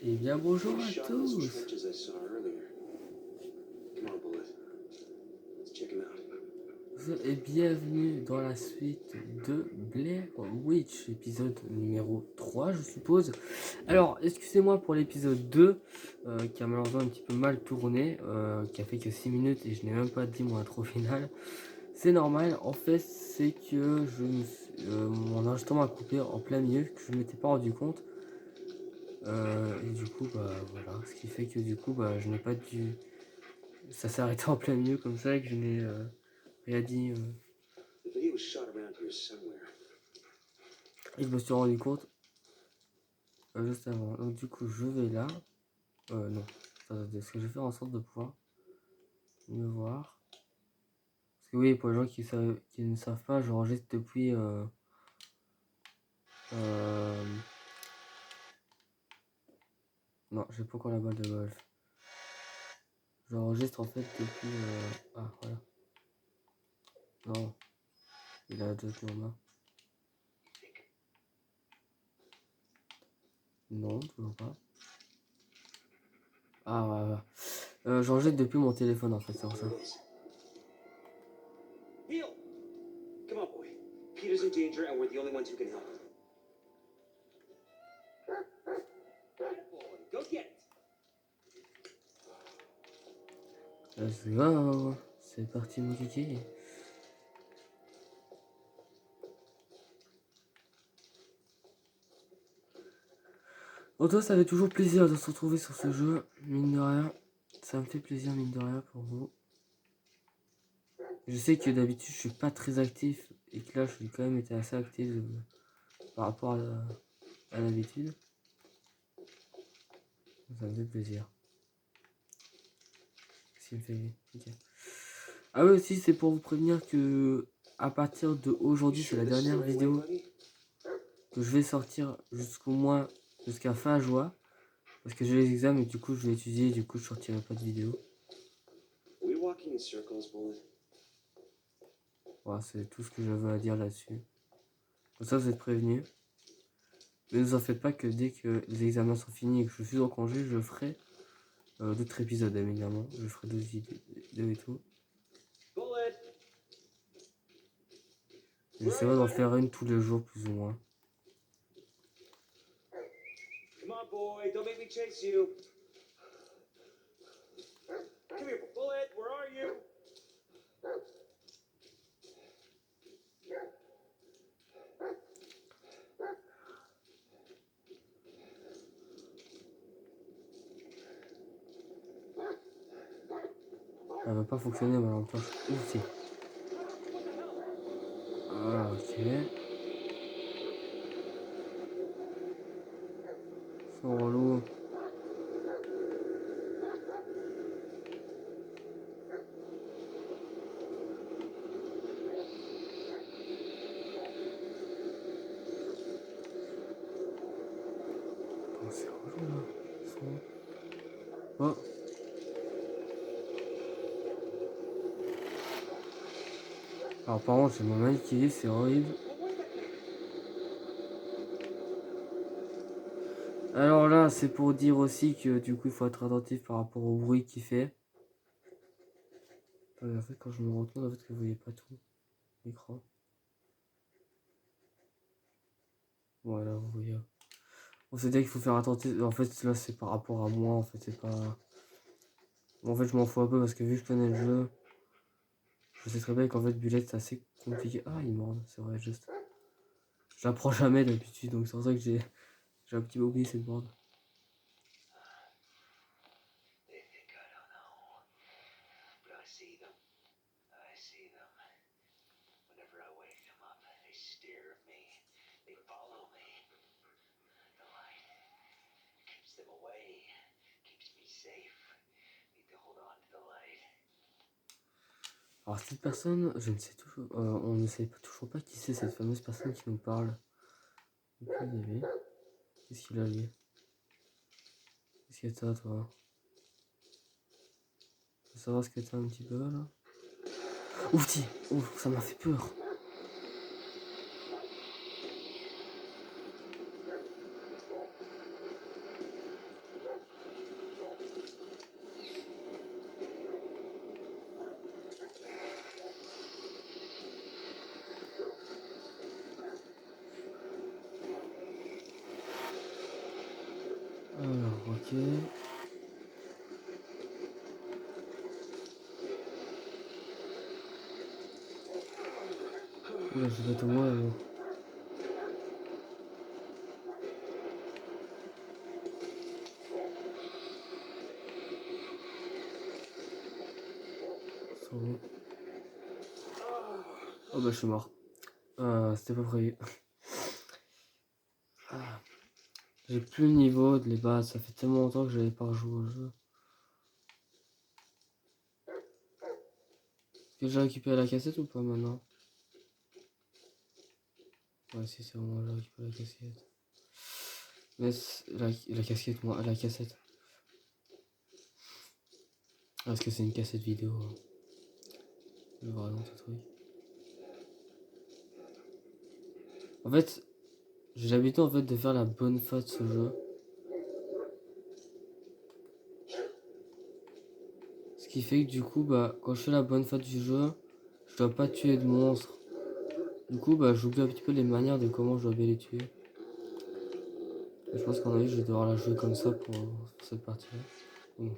Eh bien bonjour à tous et bienvenue dans la suite de Blair Witch, épisode numéro 3 je suppose. Alors excusez-moi pour l'épisode 2 qui a malheureusement un petit peu mal tourné, qui a fait que 6 minutes et je n'ai même pas dit mon intro final. C'est normal, en fait c'est que mon enregistrement a coupé en plein milieu, que je ne m'étais pas rendu compte. Et du coup bah voilà, ce qui fait que du coup bah je n'ai pas dû... Ça s'est arrêté en plein milieu comme ça et que je n'ai rien dit. Et je me suis rendu compte juste avant. Donc du coup je vais là. Non. Attendez, est-ce que je vais faire en sorte de pouvoir me voir? Parce que oui, pour les gens qui ne savent pas, j'enregistre depuis... Non, j'ai pas encore la balle de golf. J'enregistre en fait depuis... Ah voilà. Non. Il a deux tours. Non, toujours pas. Ah voilà. J'enregistre depuis mon téléphone en fait, c'est pour ça. Come on, boy. Peter's in danger and we're the only ones who can help him. Go get it. Let's go. C'est parti mon kiki. En tout cas, ça fait toujours plaisir de se retrouver sur ce jeu, mine de rien. Ça me fait plaisir, mine de rien, pour vous. Je sais que d'habitude, je suis pas très actif, et que là, je suis quand même été assez actif par rapport à l'habitude. Ça me fait plaisir. Ce qui me fait... Okay. Ah oui, aussi, c'est pour vous prévenir que à partir d'aujourd'hui, c'est la dernière vidéo que je vais sortir jusqu'à fin juin. Parce que j'ai les examens et du coup, je vais étudier, et du coup, je sortirai pas de vidéo. Voilà, c'est tout ce que j'avais à dire là-dessus. Comme ça, vous êtes prévenus. Mais ne vous en faites pas que dès que les examens sont finis et que je suis en congé, je ferai d'autres épisodes, évidemment. Je ferai d'autres vidéos et tout. J'essaierai d'en faire une tous les jours, plus ou moins. Come on, boy. Don't make me chase you. Come here, Bullet. Where are you? Elle va pas fonctionner, ma lampe torche. Ouf, si. Ah, ok. Son relou. Oh, c'est relou, là. Oh. Alors, par contre, j'ai mon mal qui est, c'est horrible. Alors là, c'est pour dire aussi que du coup, il faut être attentif par rapport au bruit qu'il fait. En fait, quand je me retourne, en fait, que vous voyez pas tout l'écran. Voilà, vous voyez. On s'est dit qu'il faut faire attention. En fait, là, c'est par rapport à moi. En fait, c'est pas. En fait, je m'en fous un peu parce que vu que je connais le jeu, je sais très bien qu'en fait, Bullet, c'est assez compliqué. Ah, il mord, c'est vrai, juste. J'apprends jamais d'habitude, donc c'est pour ça que j'ai un petit peu oublié cette bande. Alors cette personne, je ne sais toujours, on ne sait toujours pas qui c'est cette fameuse personne qui nous parle depuis le début. Qu'est-ce qu'il a lui? Qu'est-ce que t'as toi? Tu veux savoir ce que t'as un petit peu là? Ouf, ouf, ça m'a fait peur. Alors, ok. Oula, je vais pas tomber, mais... Ça va. Oh bah je suis mort. C'était pas prévu. Ah, j'ai plus le niveau de les bases, ça fait tellement longtemps que j'avais pas rejoué au jeu. Est-ce que j'ai récupéré la cassette ou pas maintenant? Ouais, si c'est bon, j'ai récupéré la cassette. Mais la casquette, moi, la cassette. Ah, est-ce que c'est une cassette vidéo? Hein. Je vois vraiment ce truc. En fait, j'ai l'habitude en fait de faire la bonne foi de ce jeu. Ce qui fait que du coup, bah, quand je fais la bonne foi du jeu, je dois pas tuer de monstres. Du coup, bah, j'oublie un petit peu les manières de comment je dois bien les tuer. Et je pense qu'en avis, je vais devoir la jouer comme ça pour cette partie-là. Bon.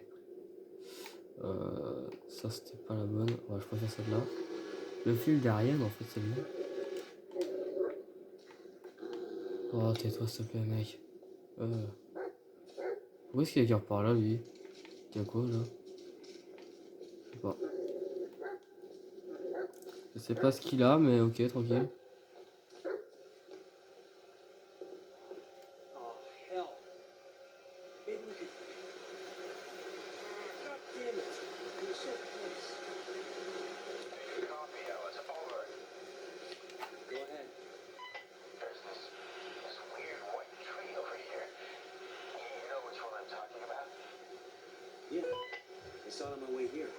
Ça, c'était pas la bonne. Ouais, je préfère celle-là. Le fil d'Ariane, en fait, c'est mieux. Oh, tais-toi, s'il te plaît, mec. Où est-ce qu'il y a par là, lui? Il y a quoi, là? Je sais pas. Je sais pas ce qu'il a, mais ok, tranquille. Oh, hell. Maybe we could. God damn it. We were so close. Copy, Alice. Over. Go ahead. There's this weird white tree over here. You know which one I'm talking about? Yeah. I saw it on my way here.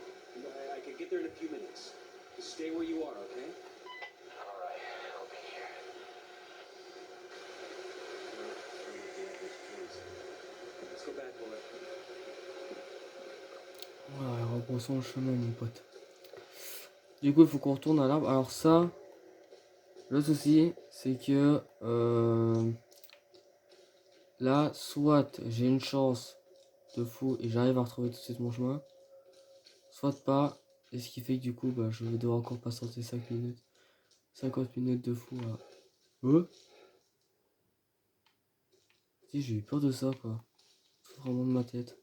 I could get there in a few minutes. Just stay where you are, okay? All right, I'll be here. Let's go back, Bullet. Ouais, rebroussons le chemin, mon pote. Du coup, il faut qu'on retourne à l'arbre. Alors ça, le souci, c'est que là, soit j'ai une chance de fou et j'arrive à retrouver tout de suite mon chemin, soit pas. Et ce qui fait que du coup, bah, je vais devoir encore patienter 5 minutes. 50 minutes de fou là. Si, j'ai eu peur de ça, quoi. Tout vraiment de ma tête.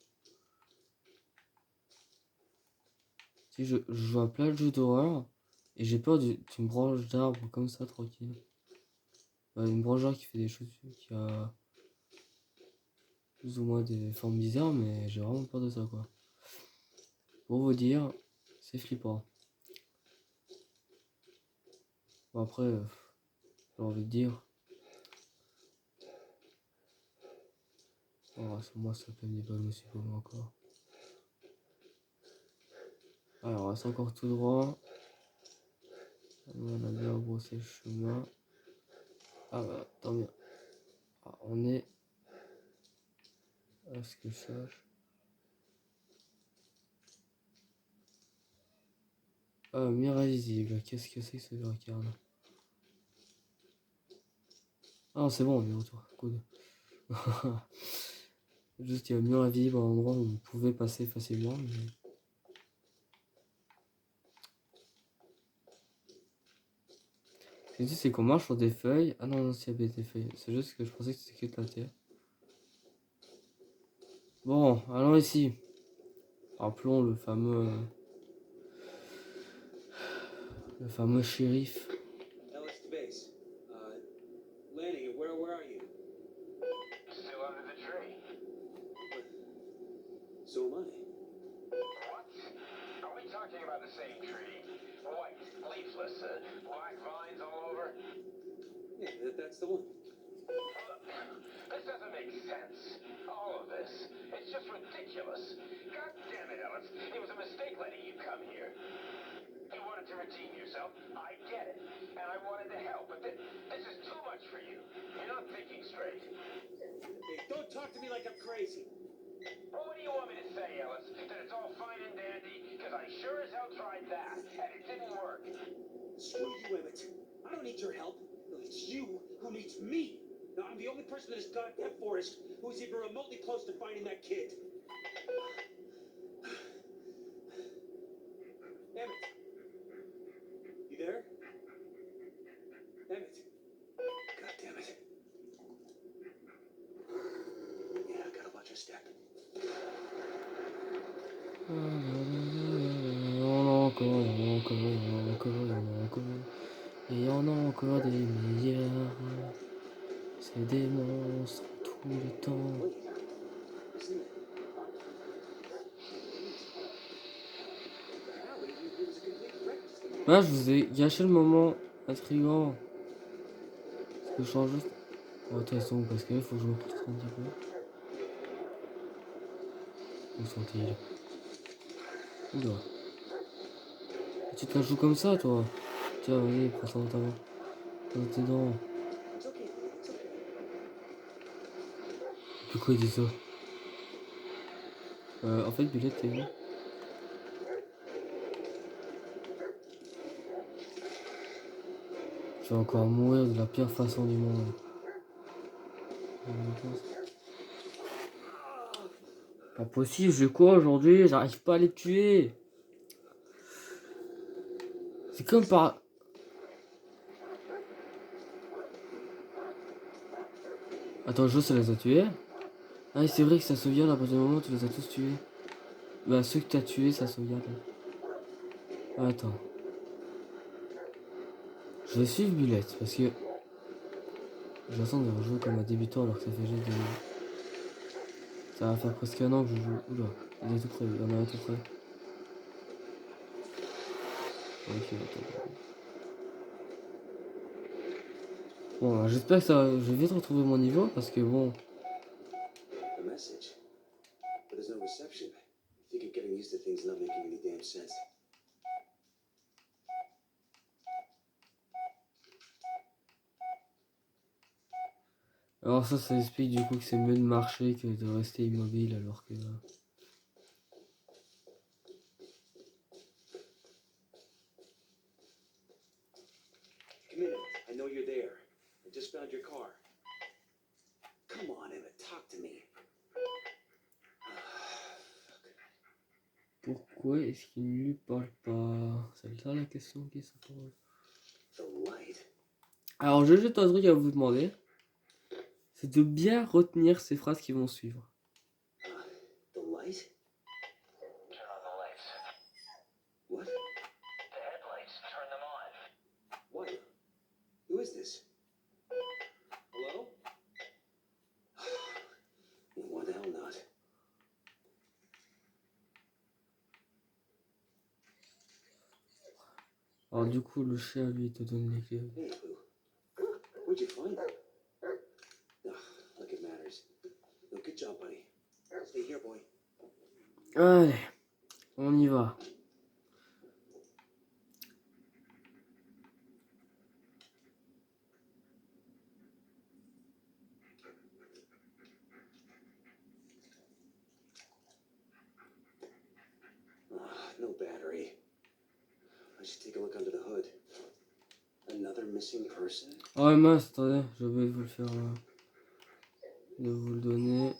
Si, je joue à plein de jeux d'horreur et j'ai peur d'une branche d'arbre comme ça, tranquille. Une branche d'arbre qui fait des choses, qui a plus ou moins des formes bizarres, mais j'ai vraiment peur de ça, quoi. Pour vous dire, c'est flippant. Bon, après, j'ai envie de dire. Oh, moi, ça peut me balles aussi pour moi encore. Alors, on reste encore tout droit. On a bien brossé le chemin. Ah bah, tant mieux. Ah, on est à ce que je sache. Ah, mur invisible. Qu'est-ce que c'est que ce regarde? Ah non, c'est bon, on est autour. Cool. Juste, il y a un mur invisible à un endroit où on pouvait passer facilement. Mais... ce que je dis, c'est qu'on marche sur des feuilles. Ah non, non, s'il y avait des feuilles. C'est juste que je pensais que c'était que de la terre. Bon, allons ici. Rappelons le fameux shérif. Ellis to base. Lanning, where are you? Still under the tree. So am I. What? Are we talking about the same tree? White, leafless, black vines all over? Yeah, that's the one. Look, this doesn't make sense. All of this. It's just ridiculous. God damn it, Ellis. It was a mistake letting you come here. You wanted to redeem yourself. I get it. And I wanted to help, but this is too much for you. You're not thinking straight. Hey, don't talk to me like I'm crazy. Well, what do you want me to say, Ellis? That it's all fine and dandy? Because I sure as hell tried that, and it didn't work. Screw you, Emmett. I don't need your help. It's you who needs me. Now, I'm the only person in this goddamn forest who who's even remotely close to finding that kid. Emmett. You there? Emmett. God damn it. Yeah, I gotta watch your step. Et il y en a encore des milliards. C'est des monstres tout le temps. Wait. Isn't it? Allie, it was a complete wreck just a minute. Ah, je vous ai gâché le moment intriguant. Est-ce que je change juste. Oh, attends, ils sont où? Parce qu'il faut que je me concentre un petit peu. Où sont-ils? Oula. Tu te la joues comme ça, toi? Tiens, vas-y, prends ça dans ta main. Dans tes dents. It's okay, babe. It's okay. Pourquoi il dit ça? En fait, Billet, t'es où? Je vais encore mourir de la pire façon du monde. Pas possible, j'ai quoi aujourd'hui? J'arrive pas à les tuer. C'est comme par... Attends, le jeu, ça les a tués? Ah, c'est vrai que ça sauvegarde à partir du moment où tu les as tous tués. Bah, ceux que t'as tués, ça sauvegarde. Attends. Je vais suivre Bullet parce que... J'ai l'impression de rejouer comme un débutant alors que ça fait juste 2 minutes. Ça va faire presque un an que je joue. Oula, il est tout près, il y en a un tout près. Ok, attends. Bon, j'espère que ça... Je vais vite retrouver mon niveau parce que bon... A message. But there's no reception. I think you're getting used to things not making any damn sense. Alors ça explique du coup que c'est mieux de marcher que de rester immobile alors que... Come in, Emmett. I know you're there. I just found your car. Come on, Emmett. Talk to me. Pourquoi est-ce qu'il ne lui parle pas? C'est ça la question qui se pose. The light. Alors j'ai juste un truc à vous demander. C'est de bien retenir ces phrases qui vont suivre. The light? Turn on the lights. What? The headlights, turn them on. What? Who is this? Hello? Why the hell not? Alors du coup le chien lui te donne les clés. Hey, Boo. Where'd you find them? Like it matters. No, good job, buddy. Stay here, boy. Allez, on y va. No battery. I should take a look under the hood. Another missing person? Oh mince, attendez, je vais vous le faire... de vous le donner.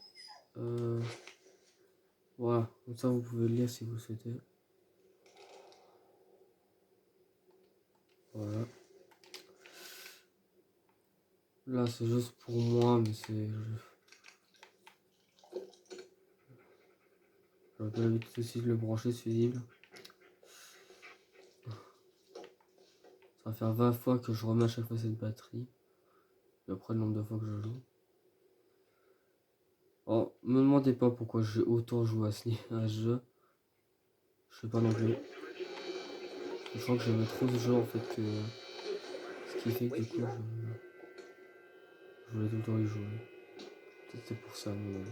Voilà, comme ça vous pouvez le lire si vous le souhaitez. Voilà. Là c'est juste pour moi, mais c'est... J'aurais pas l'habitude aussi de le brancher ce fusible. Ça va faire 20 fois que je remets à chaque fois cette batterie. Et après le nombre de fois que je joue. Oh, me demandez pas pourquoi j'ai autant joué à ce jeu. Je sais pas non plus. Je crois que j'aimais trop ce jeu en fait que... Ce qui fait que du coup je voulais tout le temps y jouer. Peut-être c'est pour ça, mais...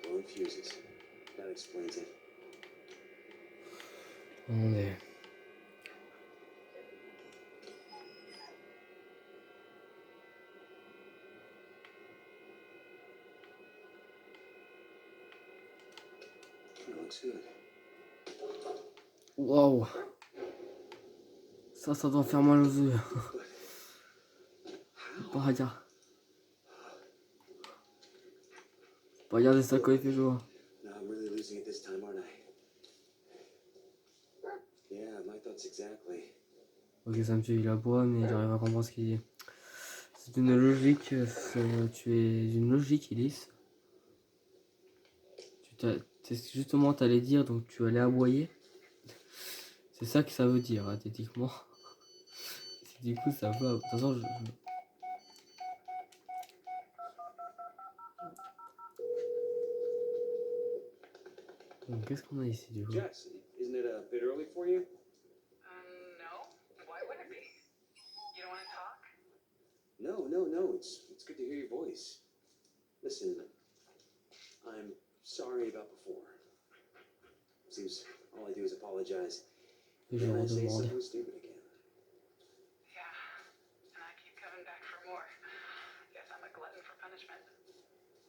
Blown fuses. That explains it. On est... That looks good. Waouh! Ça doit faire mal aux yeux. How? Pas regarder. Pas regarder ça quand il fait jour. No, I'm really losing it this time, aren't I? Yeah, my thoughts exactly. Ok, ça me tue, il aboie, mais j'arrive à comprendre ce qu'il dit. C'est une logique, tu es une logique, Elise. Justement, t'allais dire, donc tu allais aboyer. C'est ça que ça veut dire, hein, techniquement. Du coup, ça va. De toute façon, Donc, qu'est-ce qu'on a ici, du coup? Jess, isn't it a bit early for you? No. Why would it be? You don't want to talk? No. It's good to hear your voice. Listen, I'm sorry about before. Seems all I do is apologize. Je And I say redemande. something stupid again. Yeah. And I keep coming back for more. Guess I'm a glutton for punishment.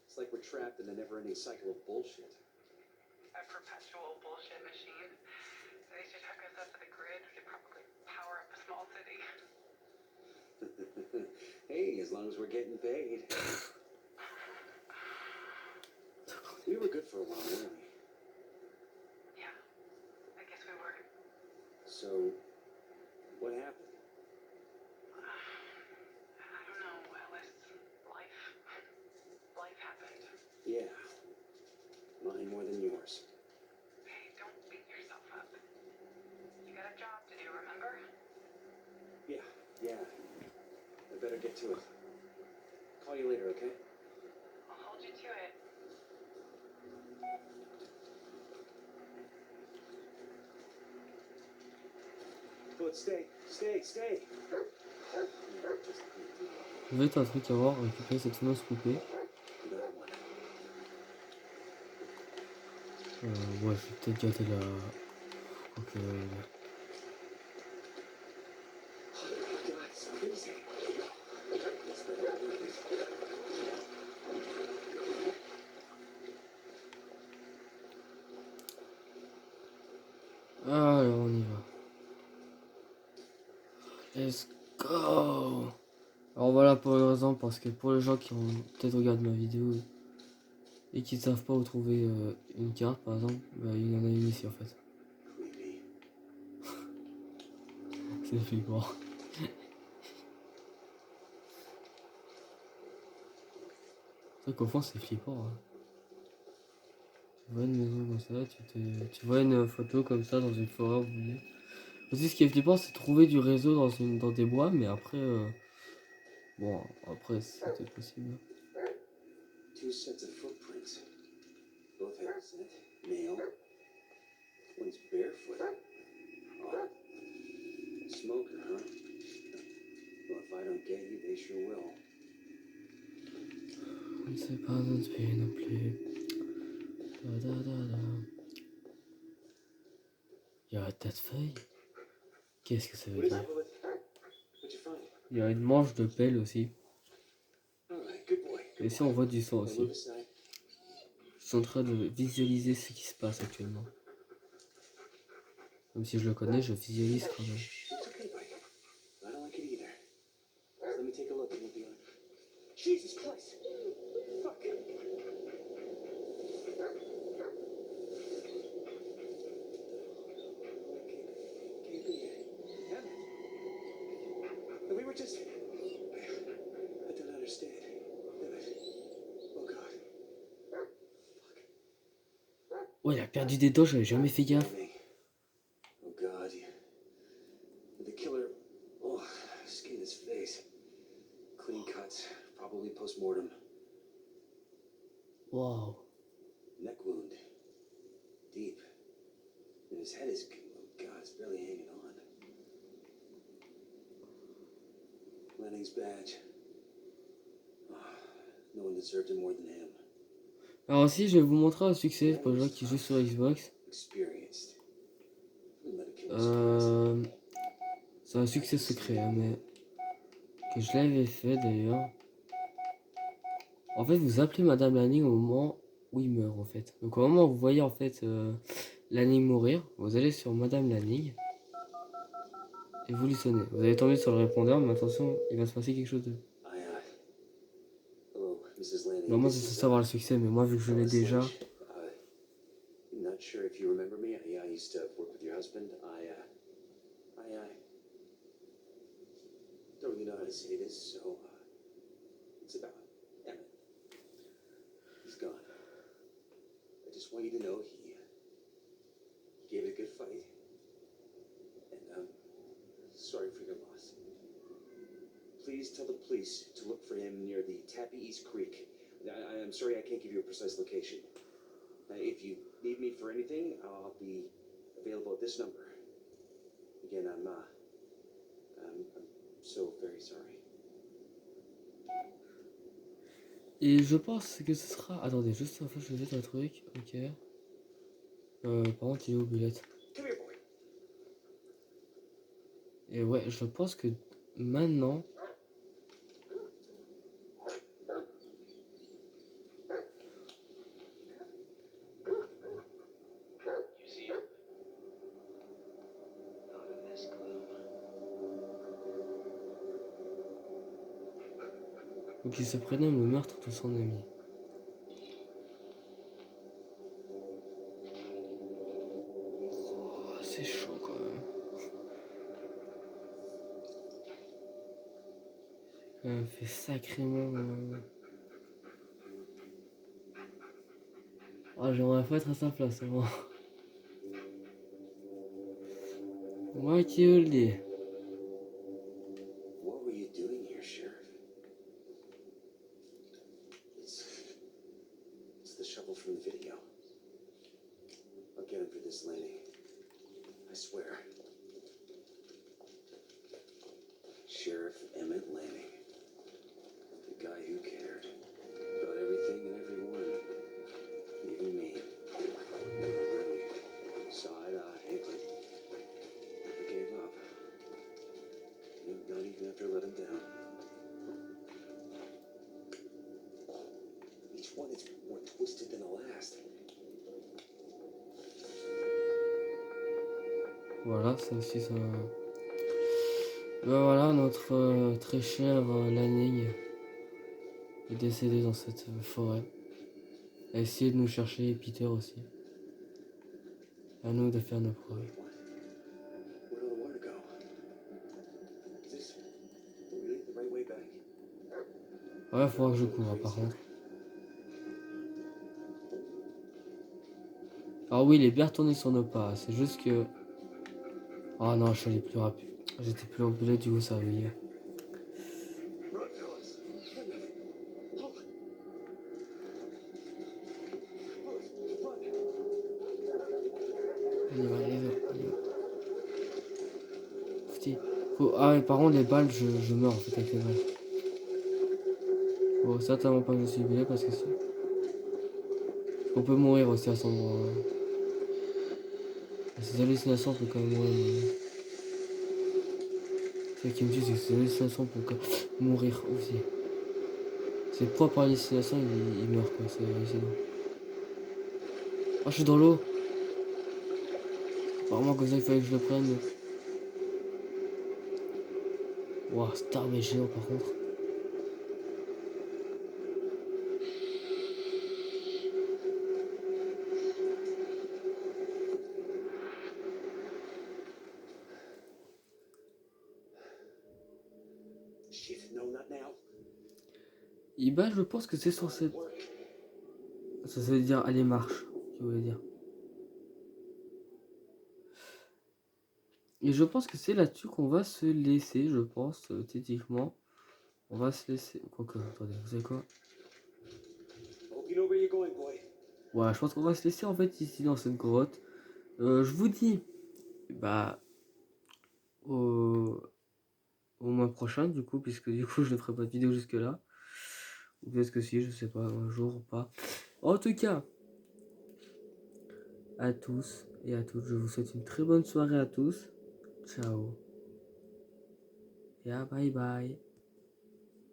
It's like we're trapped in a never-ending cycle of bullshit. A perpetual bullshit machine. They should hook us up to the grid. We could probably power up a small city. Hey, as long as we're getting paid. We were good for a while, weren't we? Yeah. I guess we were. So, what happened? I don't know, Alice. Life happened. Yeah. Mine more than yours. Hey, don't beat yourself up. You got a job to do, remember? Yeah. I better get to it. Call you later, okay? I'll hold you to it. But stay. Je vais être un truc à voir, récupérer cette fameuse poupée. Another one. Ouais, je vais peut-être garder la. Ok. God, it's freezing. Allez, on y va. Let's go. Alors voilà pour une raison, parce que pour les gens qui ont peut-être regardé ma vidéo et qui ne savent pas où trouver une carte par exemple, bah, il y en a une ici en fait. Creepy. C'est flippant. C'est vrai qu'au fond c'est flippant. Hein. Tu vois une maison comme ça, tu vois une photo comme ça dans une forêt. Vous voyez. Aussi ce qui est flippant c'est trouver du réseau dans des bois, mais après... Bon, après c'était possible. Two sets of footprints. Both have scent. Male. One's barefoot. Oh. Smoker, huh? Well, if I don't get you, they sure will. Je ne sais pas inspiré non plus. Il y a un tas de feuilles. Qu'est-ce que ça veut What is dire? it, Bullet? What'd you find? Il y a une manche de pelle aussi. All right, good boy. Et ici on voit du sang Now aussi. move aside. Je suis en train de visualiser ce qui se passe actuellement. Même si je le connais, je visualise quand même. It's okay, buddy. I don't like it either. Let me take a look and we'll be on. Jesus Christ! Fuck! Can't be it. Damn it. We were just. I don't understand. Damn it. Oh God. Oh, il a perdu des dents, j'avais jamais fait gaffe. Oh God. The killer. Oh, skin his face. Clean cuts. Probably post-mortem. Waouh. Neck wound. Deep. And his head is. Oh God, it's barely hanging on. Lenning's badge. Oh, no one deserved it more than him. Alors aussi, je vais vous montrer un succès pour les gens qui jouent sur Xbox. Experienced. Wouldn't let a killer surprise. C'est un succès secret, hein, mais que je l'avais fait d'ailleurs. En fait, vous appelez Madame Lanning au moment où il meurt en fait. Donc au moment où vous voyez en fait Lanning mourir, vous allez sur Madame Lanning et vous lui sonnez. Vous allez tomber sur le répondeur, mais attention, il va se passer quelque chose de... Hello, Mrs. Lanning. Normalement, This c'est is, censé avoir le succès, mais moi, vu que je l'ai Alice déjà... Lynch. Not sure if you remember me. I used to work with your husband. I don't really know how to say this, so it's about Emmett. He's gone. I just want you to know he gave it a good fight, and I'm sorry for your loss. Please tell the police to look for him near the Tappy East Creek. I'm sorry I can't give you a precise location. If you need me for anything, I'll be available at this number. Again, I'm so very sorry. Et je pense que ce sera... Attendez, juste une fois, je vais mettre un truc. Ok. Par contre, il est où, Bullet? Come here, boy. Et ouais, je pense que maintenant... You see him? Not in this gloom. Faut qu'il se prénomme le meurtre de son ami. Oh, c'est chaud quand même. Quand même fait sacrément... Oh, j'aimerais pas être à sa place, hein, moi. Moi qui vous le dis. What were you doing here, Sheriff? It's the shovel from the video. I'll get him for this, Lanning. I swear. Sheriff Emmett Lanning. The guy who cared about everything and everyone. Even me. Never really saw eye to eye, but never gave up. Not even after I let him down. Each one is more twisted than the last. Voilà, ça aussi, ça... Ben voilà, notre très cher Lanning est décédé dans cette forêt. A essayé de nous chercher, et Peter aussi. À nous de faire nos preuves. Where do I want to go? Is this really the right way back? Ouais, faudra que je cours, hein, par contre. Alors oui, il est bien retourné sur nos pas. C'est juste que... Oh non, je suis allé plus rapide. J'étais plus en bullet, du coup ça veut dire. Run, fellas. Look. Run. On y va, on y va, on y va. Putain. Ah ouais, par contre, les balles, je meurs en fait avec les balles. Bon, certainement pas que je suis bullet parce que si. On peut mourir aussi à cet endroit. Ces hallucinations, on peut quand même mourir. C'est ça qui me dit, c'est que ces hallucinations, on peut quand même mourir aussi. Ses propres hallucinations, il meurt quoi, c'est hallucinant. Oh, je suis dans l'eau. Apparemment, comme ça, il fallait que je le prenne. Ouah, cette arme est géant par contre. Shit, no, not now. Et bah, je pense que c'est sur cette. Ça veut dire aller marche, je voulais dire. Et je pense que c'est là-dessus qu'on va se laisser, je pense, techniquement. On va se laisser. Quoique, attendez, vous savez quoi? Hope you know where you're going, boy. Ouais, je pense qu'on va se laisser en fait ici dans cette grotte. Je vous dis, bah, au mois prochain, du coup, puisque du coup, je ne ferai pas de vidéo jusque-là. Ou peut-être que si, je sais pas, un jour ou pas. En tout cas, à tous et à toutes, je vous souhaite une très bonne soirée à tous. Ciao. Et à bye bye.